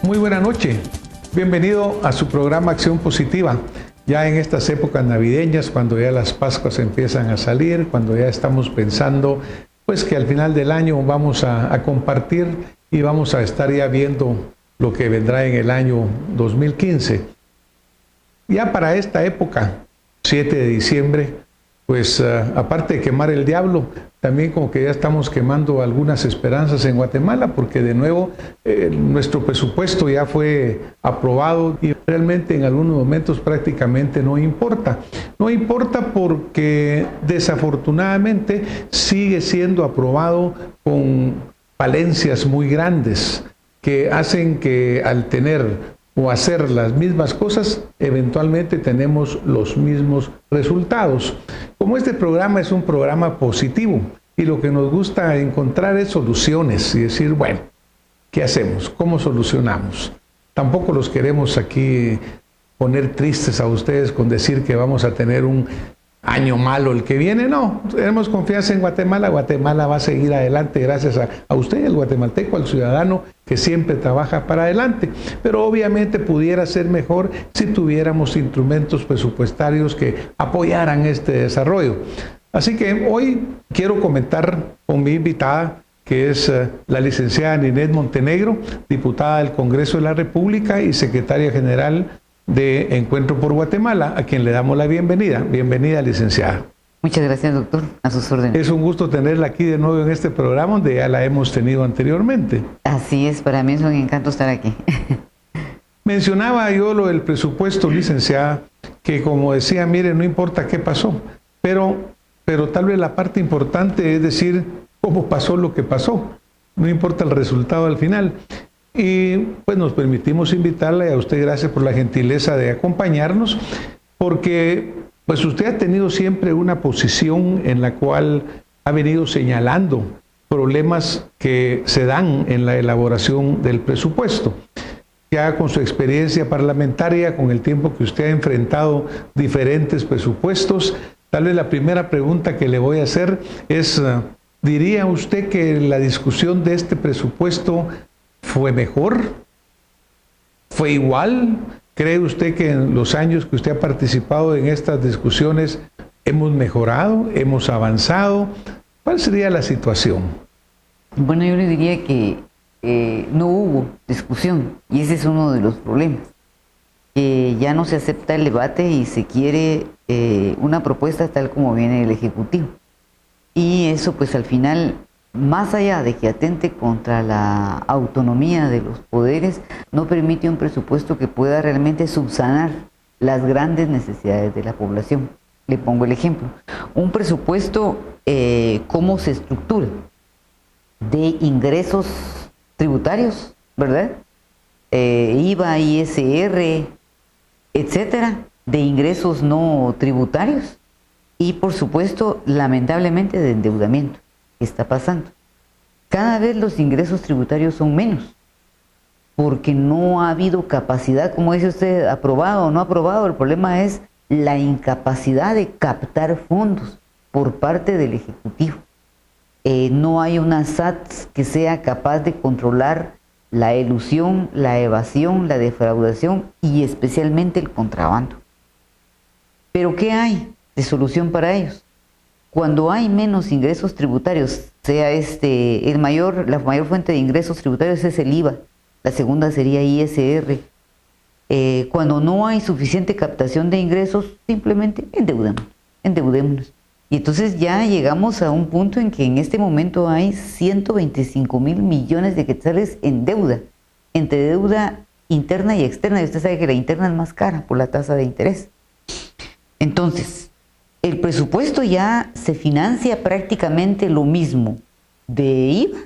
Muy buena noche. Bienvenido a su programa Acción Positiva. Ya en estas épocas navideñas, cuando ya las Pascuas empiezan a salir, cuando ya estamos pensando pues que al final del año vamos a compartir y vamos a estar ya viendo lo que vendrá en el año 2015. Ya para esta época, 7 de diciembre, pues aparte de quemar el diablo, también como que ya estamos quemando algunas esperanzas en Guatemala, porque de nuevo nuestro presupuesto ya fue aprobado y realmente en algunos momentos prácticamente no importa. No importa porque desafortunadamente sigue siendo aprobado con falencias muy grandes que hacen que al tener o hacer las mismas cosas, eventualmente tenemos los mismos resultados. Como este programa es un programa positivo y lo que nos gusta encontrar es soluciones y decir, bueno, ¿qué hacemos? ¿Cómo solucionamos? Tampoco los queremos aquí poner tristes a ustedes con decir que vamos a tener un año malo el que viene. No, tenemos confianza en Guatemala. Guatemala va a seguir adelante gracias a usted, el guatemalteco, al ciudadano que siempre trabaja para adelante. Pero obviamente pudiera ser mejor si tuviéramos instrumentos presupuestarios que apoyaran este desarrollo. Así que hoy quiero comentar con mi invitada, que es la licenciada Ninette Montenegro, diputada del Congreso de la República y secretaria general de Encuentro por Guatemala, a quien le damos la bienvenida. Bienvenida, licenciada. Muchas gracias, doctor. A sus órdenes. Es un gusto tenerla aquí de nuevo en este programa, donde ya la hemos tenido anteriormente. Así es, para mí es un encanto estar aquí. Mencionaba yo lo del presupuesto, licenciada, que como decía, mire, no importa qué pasó, pero tal vez la parte importante es decir cómo pasó lo que pasó. No importa el resultado al final. Y pues nos permitimos invitarle a usted, gracias por la gentileza de acompañarnos, porque pues usted ha tenido siempre una posición en la cual ha venido señalando problemas que se dan en la elaboración del presupuesto. Ya con su experiencia parlamentaria, con el tiempo que usted ha enfrentado diferentes presupuestos, tal vez la primera pregunta que le voy a hacer es, ¿diría usted que la discusión de este presupuesto fue mejor? ¿Fue igual? ¿Cree usted que en los años que usted ha participado en estas discusiones hemos mejorado, hemos avanzado? ¿Cuál sería la situación? Bueno, yo le diría que no hubo discusión y ese es uno de los problemas. Que ya no se acepta el debate y se quiere una propuesta tal como viene el Ejecutivo. Y eso pues al final, más allá de que atente contra la autonomía de los poderes, no permite un presupuesto que pueda realmente subsanar las grandes necesidades de la población. Le pongo el ejemplo. Un presupuesto, ¿cómo se estructura? De ingresos tributarios, ¿verdad? IVA, ISR, etcétera, de ingresos no tributarios y, por supuesto, lamentablemente, de endeudamiento. ¿Qué está pasando? Cada vez los ingresos tributarios son menos, porque no ha habido capacidad, como dice usted, aprobado o no aprobado. El problema es la incapacidad de captar fondos por parte del Ejecutivo. No hay una SAT que sea capaz de controlar la elusión, la evasión, la defraudación y especialmente el contrabando. ¿Pero qué hay de solución para ellos? Cuando hay menos ingresos tributarios, sea la mayor fuente de ingresos tributarios es el IVA, la segunda sería ISR. Cuando no hay suficiente captación de ingresos, simplemente endeudémonos. Y entonces ya llegamos a un punto en que en este momento hay 125,000 millones de quetzales en deuda, entre deuda interna y externa, y usted sabe que la interna es más cara por la tasa de interés. Entonces, el presupuesto ya se financia prácticamente lo mismo de IVA,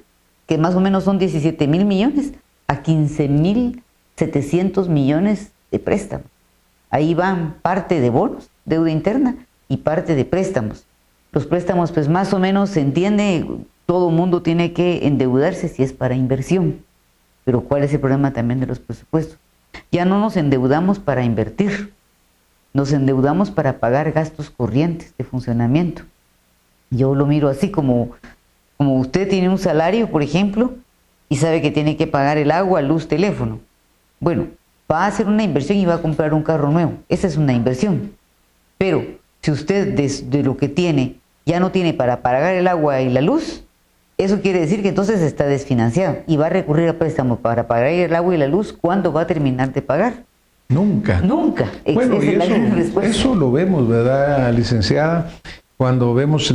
que más o menos son 17,000 millones, a 15,700 millones de préstamos. Ahí van parte de bonos, deuda interna, y parte de préstamos. Los préstamos, pues más o menos se entiende, todo mundo tiene que endeudarse si es para inversión. Pero ¿cuál es el problema también de los presupuestos? Ya no nos endeudamos para invertir, nos endeudamos para pagar gastos corrientes de funcionamiento. Yo lo miro así como usted tiene un salario, por ejemplo, y sabe que tiene que pagar el agua, luz, teléfono. Bueno, va a hacer una inversión y va a comprar un carro nuevo. Esa es una inversión. Pero si usted de lo que tiene ya no tiene para pagar el agua y la luz, eso quiere decir que entonces está desfinanciado y va a recurrir a préstamos para pagar el agua y la luz. ¿Cuándo va a terminar de pagar? Nunca. Nunca. Bueno, y eso lo vemos, ¿verdad, licenciada? Cuando vemos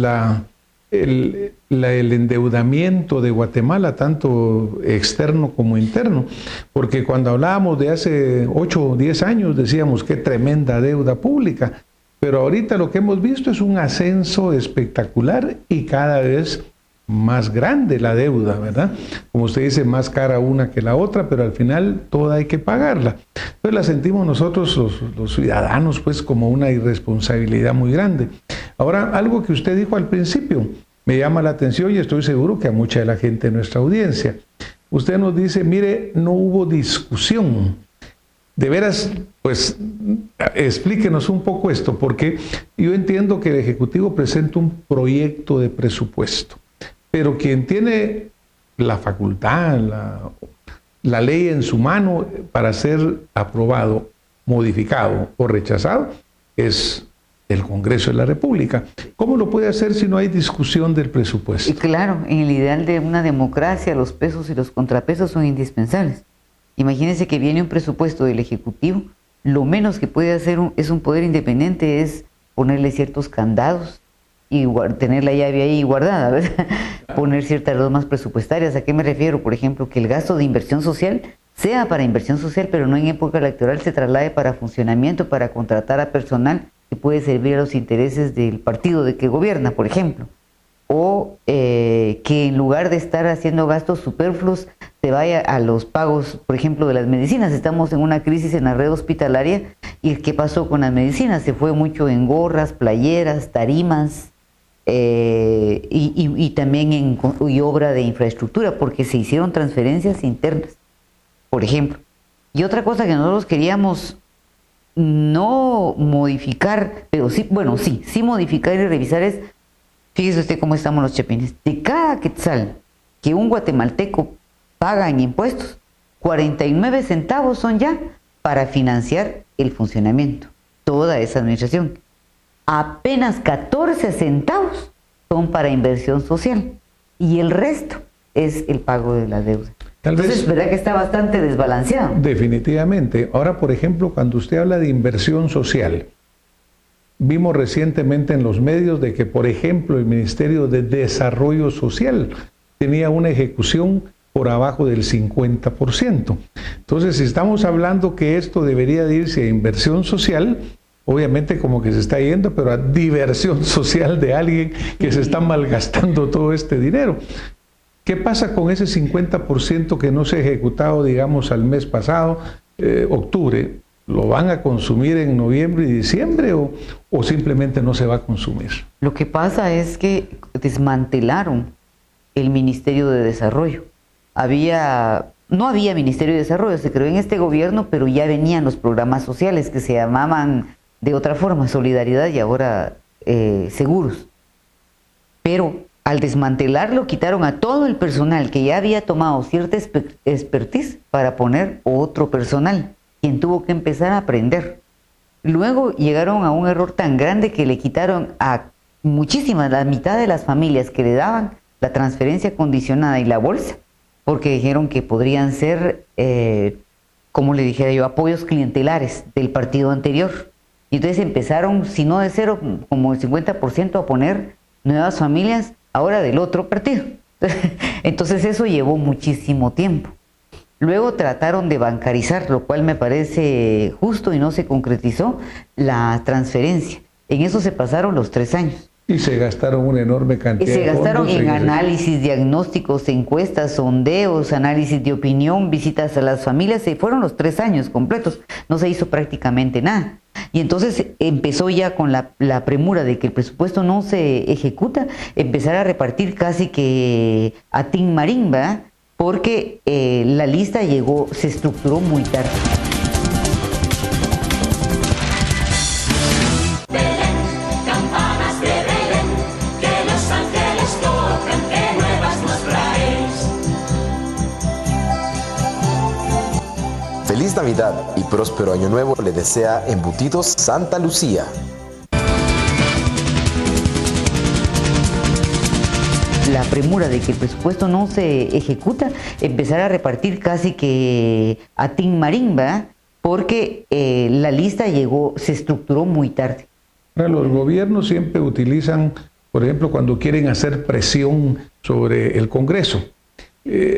el endeudamiento de Guatemala, tanto externo como interno, porque cuando hablábamos de hace 8 o 10 años decíamos qué tremenda deuda pública, pero ahorita lo que hemos visto es un ascenso espectacular y cada vez más grande la deuda, ¿verdad? Como usted dice, más cara una que la otra, pero al final toda hay que pagarla. Entonces la sentimos nosotros los ciudadanos pues como una irresponsabilidad muy grande. Ahora, algo que usted dijo al principio me llama la atención y estoy seguro que a mucha de la gente de nuestra audiencia. Usted nos dice, mire, no hubo discusión. De veras, pues explíquenos un poco esto, porque yo entiendo que el Ejecutivo presenta un proyecto de presupuesto, pero quien tiene la facultad, la ley en su mano para ser aprobado, modificado o rechazado, es el Congreso de la República. ¿Cómo lo puede hacer si no hay discusión del presupuesto? Y claro, en el ideal de una democracia, los pesos y los contrapesos son indispensables. Imagínense que viene un presupuesto del Ejecutivo, lo menos que puede hacer es un poder independiente es ponerle ciertos candados y tener la llave ahí guardada, ¿verdad? Poner ciertas normas presupuestarias. ¿A qué me refiero? Por ejemplo, que el gasto de inversión social sea para inversión social, pero no en época electoral se traslade para funcionamiento, para contratar a personal que puede servir a los intereses del partido de que gobierna, por ejemplo. O que en lugar de estar haciendo gastos superfluos se vaya a los pagos, por ejemplo, de las medicinas. Estamos en una crisis en la red hospitalaria y ¿qué pasó con las medicinas? Se fue mucho en gorras, playeras, tarimas y también en obra de infraestructura, porque se hicieron transferencias internas, por ejemplo. Y otra cosa que nosotros queríamos no modificar, pero sí, bueno, sí modificar y revisar es, fíjese usted cómo estamos los chapines, de cada quetzal que un guatemalteco paga en impuestos, 49 centavos son ya para financiar el funcionamiento, toda esa administración. Apenas 14 centavos son para inversión social y el resto es el pago de la deuda. Entonces, ¿verdad que está bastante desbalanceado? Definitivamente. Ahora, por ejemplo, cuando usted habla de inversión social, vimos recientemente en los medios de que, por ejemplo, el Ministerio de Desarrollo Social tenía una ejecución por abajo del 50%. Entonces, si estamos hablando que esto debería de irse a inversión social, obviamente como que se está yendo, pero a diversión social de alguien que se está malgastando todo este dinero. ¿Qué pasa con ese 50% que no se ha ejecutado, digamos, al mes pasado, octubre? ¿Lo van a consumir en noviembre y diciembre o simplemente no se va a consumir? Lo que pasa es que desmantelaron el Ministerio de Desarrollo. No había Ministerio de Desarrollo, se creó en este gobierno, pero ya venían los programas sociales que se llamaban de otra forma, Solidaridad y ahora Seguros. Pero al desmantelarlo quitaron a todo el personal que ya había tomado cierta expertise para poner otro personal, quien tuvo que empezar a aprender. Luego llegaron a un error tan grande que le quitaron a muchísimas, la mitad de las familias que le daban la transferencia condicionada y la bolsa, porque dijeron que podrían ser, como le dijera yo, apoyos clientelares del partido anterior. Y entonces empezaron, si no de cero, como el 50% a poner nuevas familias, ahora del otro partido. Entonces eso llevó muchísimo tiempo. Luego trataron de bancarizar, lo cual me parece justo y no se concretizó la transferencia. En eso se pasaron los 3 años. Y se gastaron una enorme cantidad de fondos. Y se gastaron en análisis, diagnósticos, encuestas, sondeos, análisis de opinión, visitas a las familias. Se fueron los 3 años completos. No se hizo prácticamente nada. Y entonces empezó ya con la premura de que el presupuesto no se ejecuta, empezar a repartir casi que a Tin Marín, ¿verdad? Porque la lista se estructuró muy tarde. Navidad y próspero Año Nuevo le desea Embutidos Santa Lucía. La premura de que el presupuesto no se ejecuta, empezar a repartir casi que a Tin Marín, ¿verdad? Porque la lista se estructuró muy tarde. Los gobiernos siempre utilizan, por ejemplo, cuando quieren hacer presión sobre el Congreso,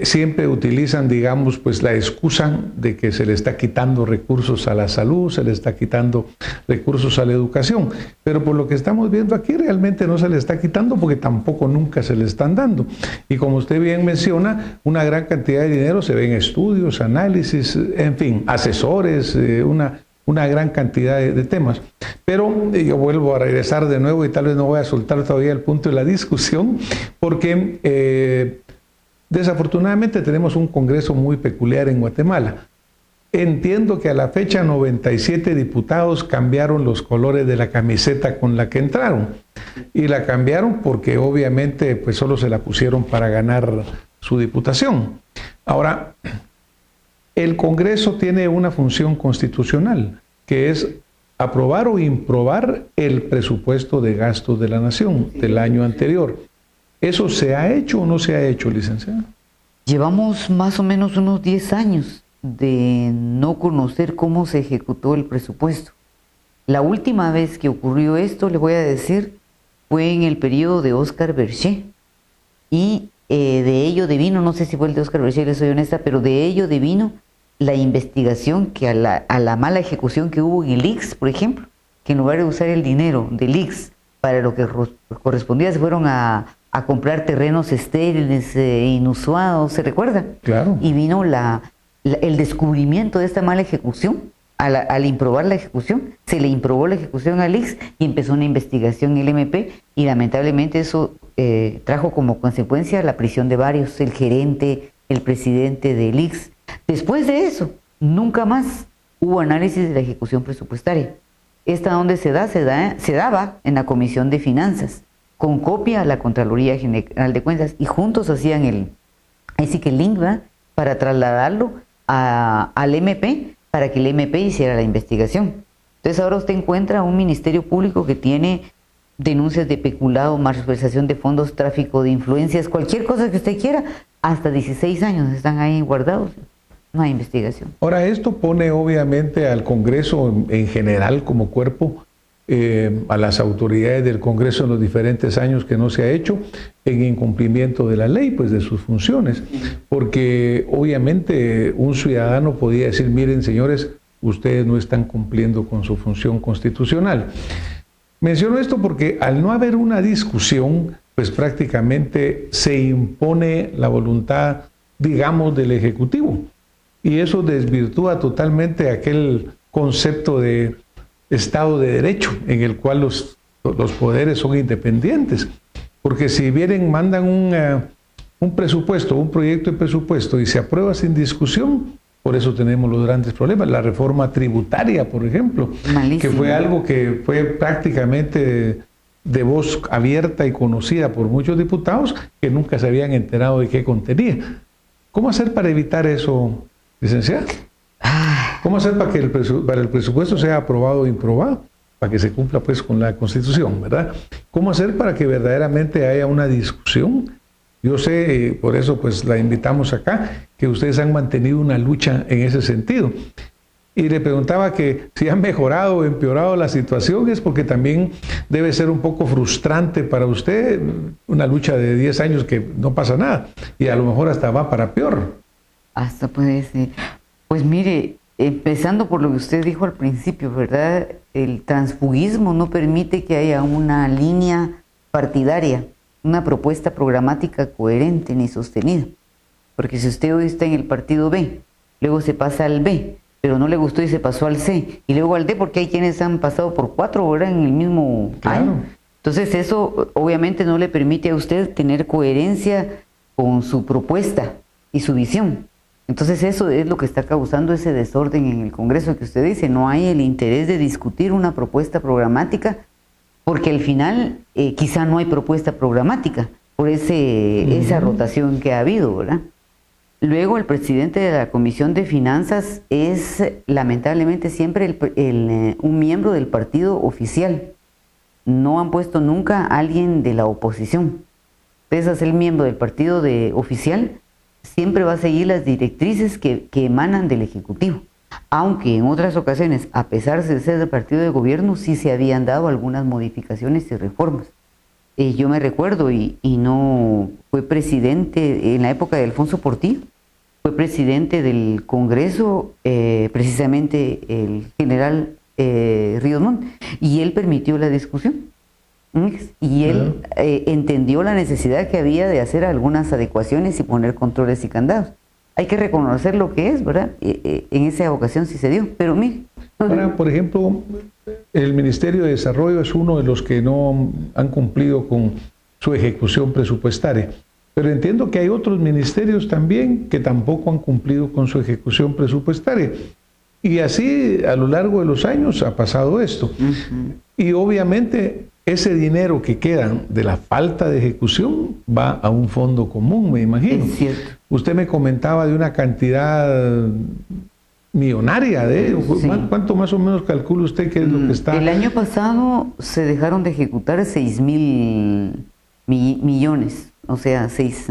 siempre utilizan, digamos, pues la excusa de que se le está quitando recursos a la salud, se le está quitando recursos a la educación, pero por lo que estamos viendo aquí realmente no se le está quitando porque tampoco nunca se le están dando. Y como usted bien menciona, una gran cantidad de dinero se ve en estudios, análisis, en fin, asesores, una gran cantidad de temas. Pero yo vuelvo a regresar de nuevo y tal vez no voy a soltar todavía el punto de la discusión porque desafortunadamente tenemos un Congreso muy peculiar en Guatemala. Entiendo que a la fecha 97 diputados cambiaron los colores de la camiseta con la que entraron. Y la cambiaron porque obviamente pues solo se la pusieron para ganar su diputación. Ahora, el Congreso tiene una función constitucional, que es aprobar o improbar el presupuesto de gastos de la nación del año anterior. ¿Eso se ha hecho o no se ha hecho, licenciada? Llevamos más o menos unos 10 años de no conocer cómo se ejecutó el presupuesto. La última vez que ocurrió esto, le voy a decir, fue en el periodo de Óscar Berché. Y de ello devino, no sé si fue el de Óscar Berché, le soy honesta, pero de ello devino la investigación que a la mala ejecución que hubo en el IX, por ejemplo, que en lugar de usar el dinero del IX para lo que correspondía, se fueron a comprar terrenos estériles, inusuados, ¿se recuerda? Claro. Y vino el descubrimiento de esta mala ejecución. Al improbar la ejecución, se le improbó la ejecución al IX y empezó una investigación en el MP y lamentablemente eso trajo como consecuencia la prisión de varios, el gerente, el presidente del IX. Después de eso, nunca más hubo análisis de la ejecución presupuestaria. ¿Esta dónde se da? Se daba en la Comisión de Finanzas, con copia a la Contraloría General de Cuentas, y juntos hacían el link, ¿verdad?, para trasladarlo al MP, para que el MP hiciera la investigación. Entonces ahora usted encuentra un Ministerio Público que tiene denuncias de peculado, malversación de fondos, tráfico de influencias, cualquier cosa que usted quiera, hasta 16 años están ahí guardados. No hay investigación. Ahora, esto pone obviamente al Congreso en general como cuerpo, a las autoridades del Congreso en los diferentes años que no se ha hecho, en incumplimiento de la ley, pues de sus funciones. Porque obviamente un ciudadano podía decir, miren señores, ustedes no están cumpliendo con su función constitucional. Menciono esto porque al no haber una discusión, pues prácticamente se impone la voluntad, digamos, del Ejecutivo. Y eso desvirtúa totalmente aquel concepto de Estado de Derecho, en el cual los poderes son independientes. Porque si vienen, mandan un presupuesto, un proyecto de presupuesto y se aprueba sin discusión, por eso tenemos los grandes problemas. La reforma tributaria, por ejemplo, malísimo, que fue algo que fue prácticamente de voz abierta y conocida por muchos diputados que nunca se habían enterado de qué contenía. ¿Cómo hacer para evitar eso, licenciada? ¿Cómo hacer para que el presupuesto sea aprobado o improbado? Para que se cumpla pues con la Constitución, ¿verdad? ¿Cómo hacer para que verdaderamente haya una discusión? Yo sé, por eso pues la invitamos acá, que ustedes han mantenido una lucha en ese sentido. Y le preguntaba que si han mejorado o empeorado la situación, es porque también debe ser un poco frustrante para usted una lucha de 10 años que no pasa nada y a lo mejor hasta va para peor. Hasta puede ser. Pues mire, empezando por lo que usted dijo al principio, ¿verdad? El transfugismo no permite que haya una línea partidaria, una propuesta programática coherente ni sostenida. Porque si usted hoy está en el partido B, luego se pasa al B, pero no le gustó y se pasó al C, y luego al D, porque hay quienes han pasado por 4 horas en el mismo año. Entonces eso obviamente no le permite a usted tener coherencia con su propuesta y su visión. Entonces eso es lo que está causando ese desorden en el Congreso que usted dice. No hay el interés de discutir una propuesta programática, porque al final quizá no hay propuesta programática por esa rotación que ha habido, ¿verdad? Luego, el presidente de la Comisión de Finanzas es lamentablemente siempre un miembro del partido oficial. No han puesto nunca a alguien de la oposición. Entonces, es el miembro del partido oficial, siempre va a seguir las directrices que emanan del Ejecutivo. Aunque en otras ocasiones, a pesar de ser del partido de gobierno, sí se habían dado algunas modificaciones y reformas. Yo me recuerdo, y no fue presidente en la época de Alfonso Portillo, fue presidente del Congreso, precisamente el general Ríos Montt, y él permitió la discusión. Y él entendió la necesidad que había de hacer algunas adecuaciones y poner controles y candados. Hay que reconocer lo que es, ¿verdad? En esa ocasión sí se dio, pero mire. Ahora, por ejemplo, el Ministerio de Desarrollo es uno de los que no han cumplido con su ejecución presupuestaria. Pero entiendo que hay otros ministerios también que tampoco han cumplido con su ejecución presupuestaria. Y así, a lo largo de los años, ha pasado esto. Y obviamente, ese dinero que queda de la falta de ejecución va a un fondo común, me imagino. Es cierto. Usted me comentaba de una cantidad millonaria de Sí. ¿Cuánto más o menos calcula usted que es lo que está? El año pasado se dejaron de ejecutar 6.000 millones, o sea, 6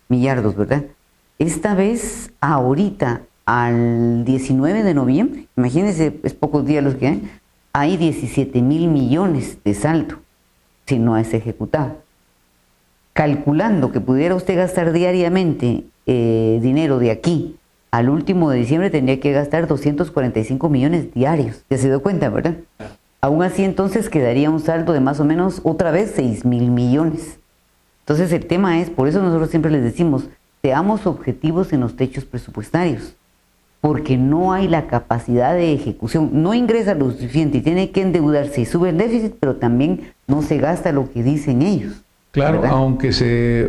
millardos, ¿verdad? Esta vez, ahorita, al 19 de noviembre, imagínense, es pocos días los que hay 17.000 millones de saldo si no es ejecutado. Calculando que pudiera usted gastar diariamente dinero de aquí al último de diciembre, tendría que gastar 245 millones diarios. ¿Ya se dio cuenta, verdad? Aún así, entonces, quedaría un saldo de más o menos, otra vez, 6.000 millones. Entonces, el tema es, por eso nosotros siempre les decimos, seamos objetivos en los techos presupuestarios, porque no hay la capacidad de ejecución. No ingresa lo suficiente y tiene que endeudarse y sube el déficit, pero también no se gasta lo que dicen ellos. Claro, ¿verdad?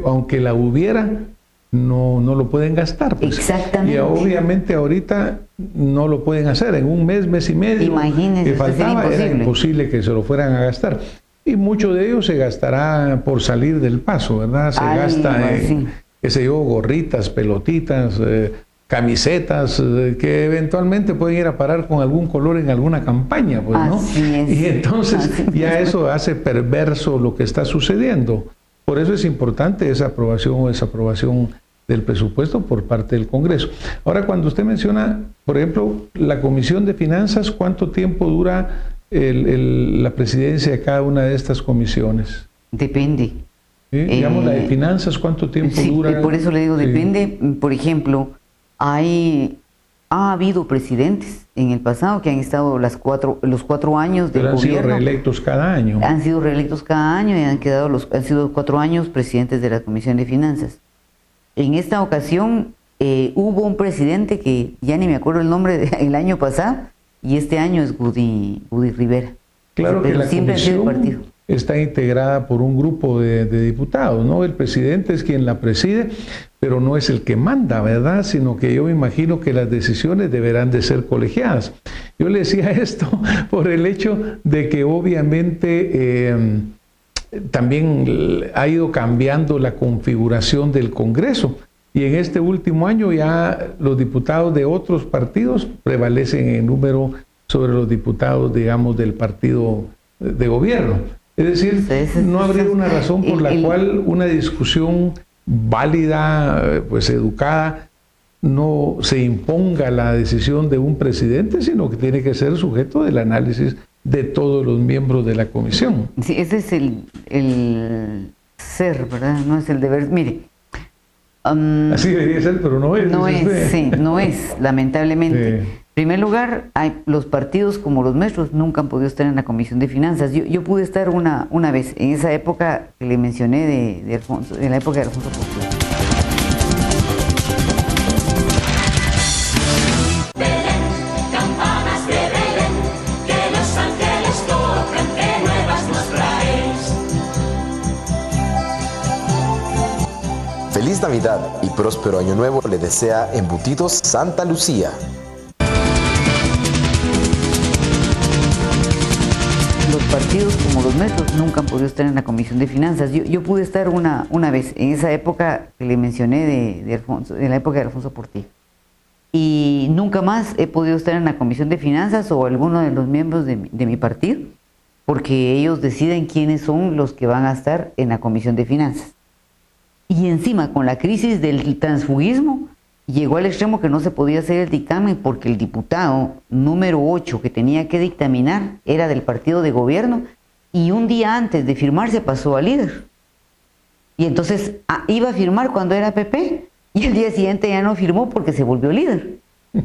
aunque la hubiera, no lo pueden gastar. Pues. Exactamente. Y obviamente ahorita no lo pueden hacer. En un mes y medio Imagínense, que faltaba, era imposible que se lo fueran a gastar. Y mucho de ello se gastará por salir del paso, ¿verdad? Se gasta en, qué sé yo, gorritas, pelotitas, camisetas, que eventualmente pueden ir a parar con algún color en alguna campaña, pues, ¿no? Y entonces ya eso hace perverso lo que está sucediendo. Por eso es importante esa aprobación o desaprobación del presupuesto por parte del Congreso. Ahora, cuando usted menciona, por ejemplo, la Comisión de Finanzas, ¿cuánto tiempo dura la presidencia de cada una de estas comisiones? Depende. ¿Sí? Digamos, la de Finanzas, ¿cuánto tiempo dura? Por eso le digo, depende. Por ejemplo, ha habido presidentes en el pasado que han estado los 4 años del gobierno. Han sido reelectos cada año. Han sido reelectos cada año y han sido 4 años presidentes de la Comisión de Finanzas. En esta ocasión hubo un presidente que ya ni me acuerdo el nombre el año pasado, y este año es Woody Rivera. Claro que la comisión está integrada por un grupo de diputados, ¿no? El presidente es quien la preside, pero no es el que manda, ¿verdad? Sino que yo me imagino que las decisiones deberán de ser colegiadas. Yo le decía esto por el hecho de que obviamente también ha ido cambiando la configuración del Congreso. Y en este último año ya los diputados de otros partidos prevalecen en número sobre los diputados, digamos, del partido de gobierno. Es decir, no habría una razón por la cual una discusión válida, pues educada, no se imponga la decisión de un presidente, sino que tiene que ser sujeto del análisis de todos los miembros de la comisión. Sí, ese es el ser, ¿verdad? No es el deber. Mire. Así debería ser, pero no es. No es, sí, no es, lamentablemente. Sí. En primer lugar, los partidos como los nuestros nunca han podido estar en la Comisión de Finanzas. Yo pude estar una vez, en esa época que le mencioné de Alfonso, en la época de Alfonso Portillo. Feliz Navidad y próspero Año Nuevo le desea Embutidos Santa Lucía. los partidos como los nuestros nunca han podido estar en la Comisión de Finanzas. Yo pude estar una vez, en esa época que le mencioné de Alfonso, en la época de Alfonso Portillo. Y nunca más he podido estar en la Comisión de Finanzas o alguno de los miembros de mi partido, porque ellos deciden quiénes son los que van a estar en la Comisión de Finanzas. Y encima, con la crisis del transfugismo, llegó al extremo que no se podía hacer el dictamen porque el diputado número 8 que tenía que dictaminar era del partido de gobierno y un día antes de firmar se pasó a líder. Y entonces iba a firmar cuando era PP y el día siguiente ya no firmó porque se volvió líder.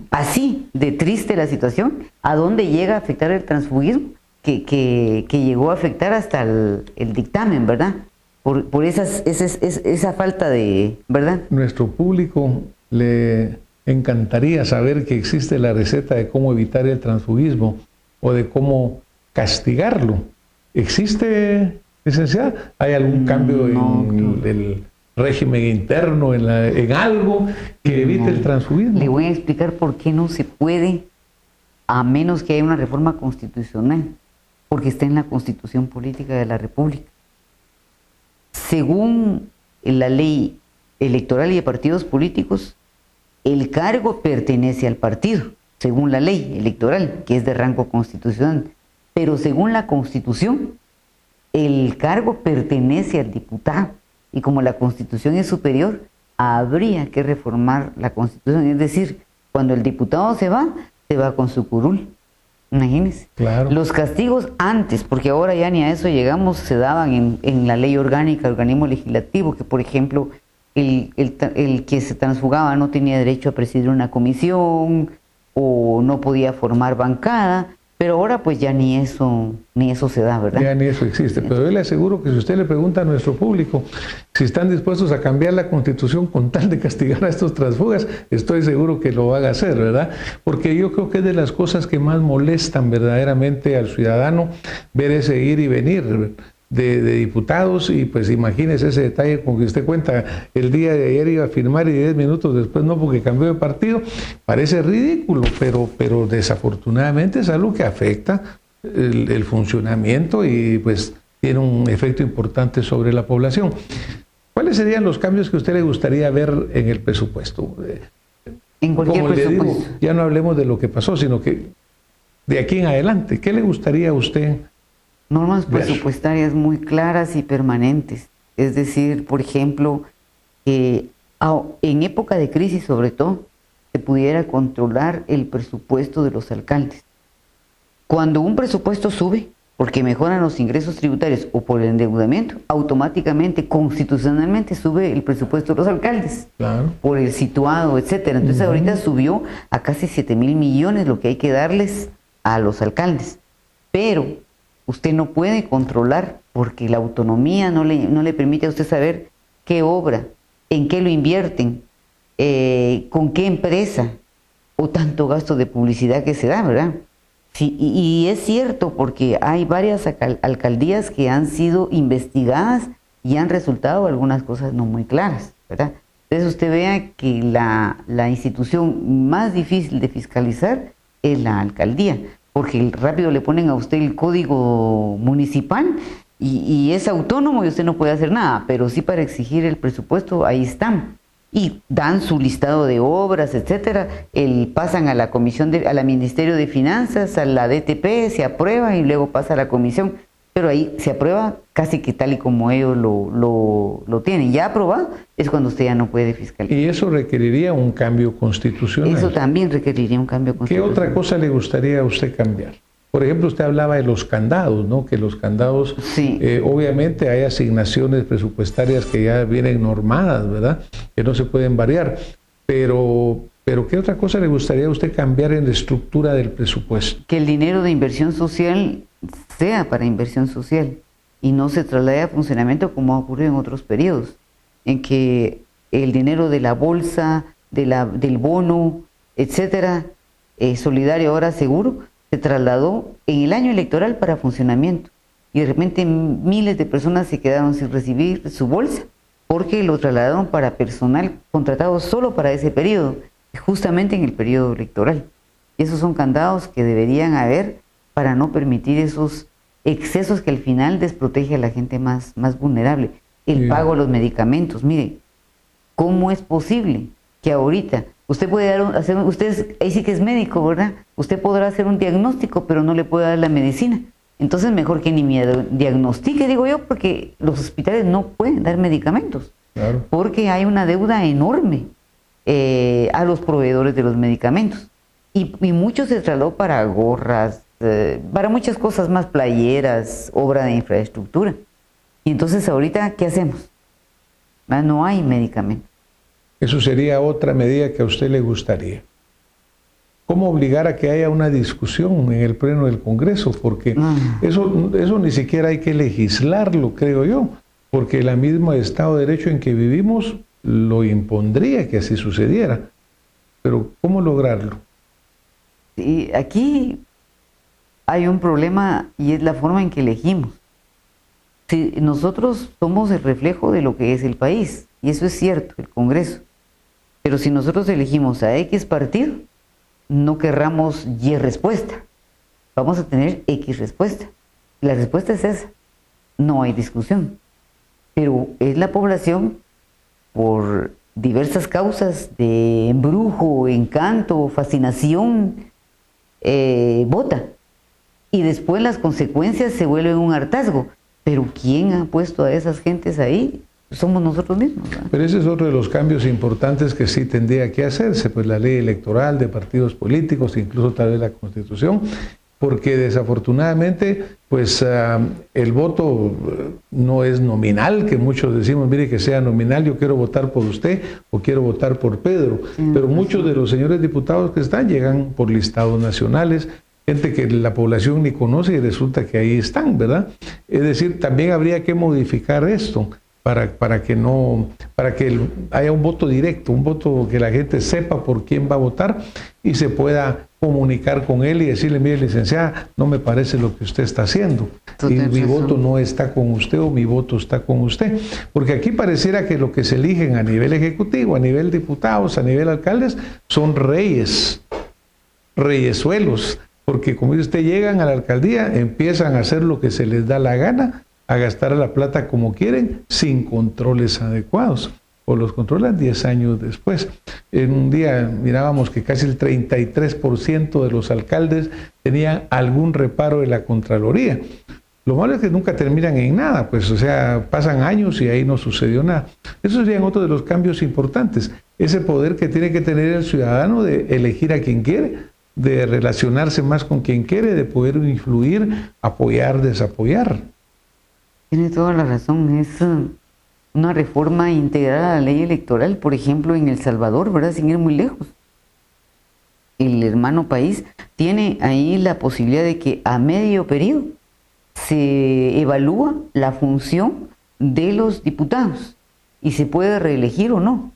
Así de triste la situación, a dónde llega a afectar el transfugismo, que llegó a afectar hasta el dictamen, ¿verdad? Por esa falta de, ¿verdad? Nuestro público le encantaría saber que existe la receta de cómo evitar el transfugismo o de cómo castigarlo. ¿Existe, licenciada? ¿Hay algún cambio en el régimen interno, en algo que evite el transfugismo? Le voy a explicar por qué no se puede, a menos que haya una reforma constitucional, porque está en la Constitución Política de la República. Según la ley electoral y de partidos políticos, el cargo pertenece al partido, según la ley electoral, que es de rango constitucional. Pero según la Constitución, el cargo pertenece al diputado. Y como la Constitución es superior, habría que reformar la Constitución. Es decir, cuando el diputado se va con su curul. Imagínense. Claro. Los castigos antes, porque ahora ya ni a eso llegamos, se daban en la ley orgánica, organismo legislativo, que por ejemplo el que se transfugaba no tenía derecho a presidir una comisión o no podía formar bancada, pero ahora pues ya ni eso se da, ¿verdad? Ya ni eso existe, pero yo le aseguro que si usted le pregunta a nuestro público si están dispuestos a cambiar la Constitución con tal de castigar a estos transfugas, estoy seguro que lo van a hacer, ¿verdad? Porque yo creo que es de las cosas que más molestan verdaderamente al ciudadano ver ese ir y venir de diputados, y pues imagínese ese detalle con que usted cuenta, el día de ayer iba a firmar y 10 minutos después no porque cambió de partido. Parece ridículo, pero desafortunadamente es algo que afecta el funcionamiento y pues tiene un efecto importante sobre la población. ¿Cuáles serían los cambios que a usted le gustaría ver en el presupuesto? En cualquier Como presupuesto. le digo, ya no hablemos de lo que pasó, sino que de aquí en adelante, ¿qué le gustaría a usted? Normas presupuestarias muy claras y permanentes. Es decir, por ejemplo, que en época de crisis sobre todo, se pudiera controlar el presupuesto de los alcaldes. Cuando un presupuesto sube, porque mejoran los ingresos tributarios o por el endeudamiento, automáticamente, constitucionalmente, sube el presupuesto de los alcaldes. Claro. Por el situado, etcétera. Entonces ahorita subió a casi 7,000 millones lo que hay que darles a los alcaldes. Pero usted no puede controlar porque la autonomía no le permite a usted saber qué obra, en qué lo invierten, con qué empresa o tanto gasto de publicidad que se da, ¿verdad? Sí, y es cierto porque hay varias alcaldías que han sido investigadas y han resultado algunas cosas no muy claras, ¿verdad? Entonces usted vea que la institución más difícil de fiscalizar es la alcaldía, porque rápido le ponen a usted el código municipal y es autónomo y usted no puede hacer nada, pero sí para exigir el presupuesto, ahí están. Y dan su listado de obras, etcétera, pasan a la comisión, a la Ministerio de Finanzas, a la DTP, se aprueba y luego pasa a la comisión, pero ahí se aprueba casi que tal y como ellos lo tienen. Ya aprobado es cuando usted ya no puede fiscalizar. Y eso requeriría un cambio constitucional. Eso también requeriría un cambio constitucional. ¿Qué otra cosa le gustaría a usted cambiar? Por ejemplo, usted hablaba de los candados, ¿no? Que los candados, sí. Obviamente hay asignaciones presupuestarias que ya vienen normadas, ¿verdad? Que no se pueden variar. Pero ¿qué otra cosa le gustaría a usted cambiar en la estructura del presupuesto? Que el dinero de inversión social sea para inversión social y no se traslade a funcionamiento como ha ocurrido en otros periodos, en que el dinero de la bolsa, del bono, etcétera, solidario ahora seguro, se trasladó en el año electoral para funcionamiento y de repente miles de personas se quedaron sin recibir su bolsa porque lo trasladaron para personal contratado solo para ese periodo, justamente en el periodo electoral. Y esos son candados que deberían haber para no permitir esos excesos que al final desprotege a la gente más vulnerable. El pago de los medicamentos. Mire, ¿cómo es posible que ahorita usted puede ahí sí que es médico, ¿verdad? Usted podrá hacer un diagnóstico, pero no le puede dar la medicina. Entonces mejor que ni me diagnostique, digo yo, porque los hospitales no pueden dar medicamentos. Claro. Porque hay una deuda enorme a los proveedores de los medicamentos. Y mucho se trasladó para gorras, para muchas cosas más, playeras, obra de infraestructura. Y entonces ahorita, ¿qué hacemos? No hay medicamento. Eso sería otra medida que a usted le gustaría. ¿Cómo obligar a que haya una discusión en el Pleno del Congreso? Porque eso ni siquiera hay que legislarlo, creo yo, porque el mismo Estado de Derecho en que vivimos lo impondría que así sucediera. Pero ¿cómo lograrlo? Sí, aquí hay un problema y es la forma en que elegimos. Si nosotros somos el reflejo de lo que es el país, y eso es cierto, el Congreso. Pero si nosotros elegimos a X partido, no querramos Y respuesta. Vamos a tener X respuesta. La respuesta es esa. No hay discusión. Pero es la población, por diversas causas de embrujo, encanto, fascinación, vota. Y después las consecuencias se vuelven un hartazgo. Pero ¿quién ha puesto a esas gentes ahí? Somos nosotros mismos, ¿verdad? Pero ese es otro de los cambios importantes que sí tendría que hacerse, pues la ley electoral de partidos políticos, incluso tal vez la Constitución, porque desafortunadamente pues el voto no es nominal, que muchos decimos, mire que sea nominal, yo quiero votar por usted o quiero votar por Pedro, pero muchos de los señores diputados que están llegan por listados nacionales, gente que la población ni conoce y resulta que ahí están, ¿verdad? Es decir, también habría que modificar esto para que haya un voto directo, un voto que la gente sepa por quién va a votar y se pueda comunicar con él y decirle, mire, licenciada, no me parece lo que usted está haciendo. Y mi voto no está con usted o mi voto está con usted. Porque aquí pareciera que lo que se eligen a nivel ejecutivo, a nivel diputados, a nivel alcaldes, son reyesuelos. Porque como dice usted, llegan a la alcaldía, empiezan a hacer lo que se les da la gana, a gastar la plata como quieren, sin controles adecuados. O los controlan 10 años después. En un día mirábamos que casi el 33% de los alcaldes tenían algún reparo de la Contraloría. Lo malo es que nunca terminan en nada, pues, o sea, pasan años y ahí no sucedió nada. Esos serían otros de los cambios importantes. Ese poder que tiene que tener el ciudadano de elegir a quien quiere, de relacionarse más con quien quiere, de poder influir, apoyar, desapoyar. Tiene toda la razón, es una reforma integral a la ley electoral, por ejemplo, en El Salvador, ¿verdad? Sin ir muy lejos. El hermano país tiene ahí la posibilidad de que a medio periodo se evalúa la función de los diputados y se puede reelegir o no.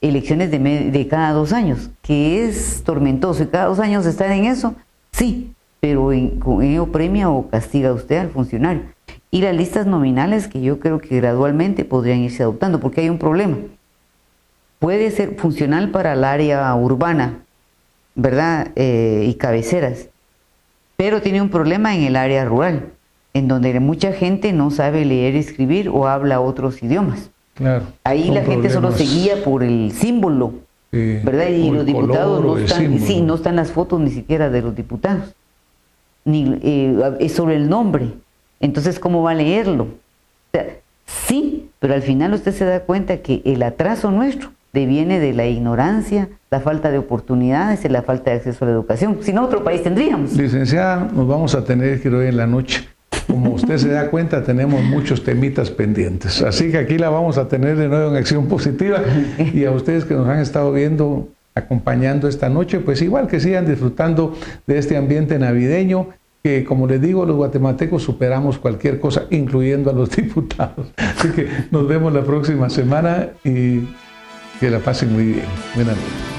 Elecciones de cada 2 años, que es tormentoso, y cada 2 años estar en eso, sí, pero con ello premia o castiga usted al funcionario. Y las listas nominales que yo creo que gradualmente podrían irse adoptando, porque hay un problema. Puede ser funcional para el área urbana, ¿verdad? Y cabeceras, pero tiene un problema en el área rural, en donde mucha gente no sabe leer y escribir o habla otros idiomas. Claro, ahí la gente solo se guía por el símbolo, ¿verdad? Y los diputados no están, sí, no están las fotos ni siquiera de los diputados, ni es sobre el nombre. Entonces, ¿cómo va a leerlo? O sea, sí, pero al final usted se da cuenta que el atraso nuestro deviene de la ignorancia, la falta de oportunidades y la falta de acceso a la educación. Si no, otro país tendríamos. Licenciada, nos vamos a tener que ir hoy en la noche. Como usted se da cuenta, tenemos muchos temitas pendientes. Así que aquí la vamos a tener de nuevo en Acción Positiva. Y a ustedes que nos han estado viendo, acompañando esta noche, pues igual que sigan disfrutando de este ambiente navideño, que como les digo, los guatemaltecos superamos cualquier cosa, incluyendo a los diputados. Así que nos vemos la próxima semana y que la pasen muy bien. Buenas noches.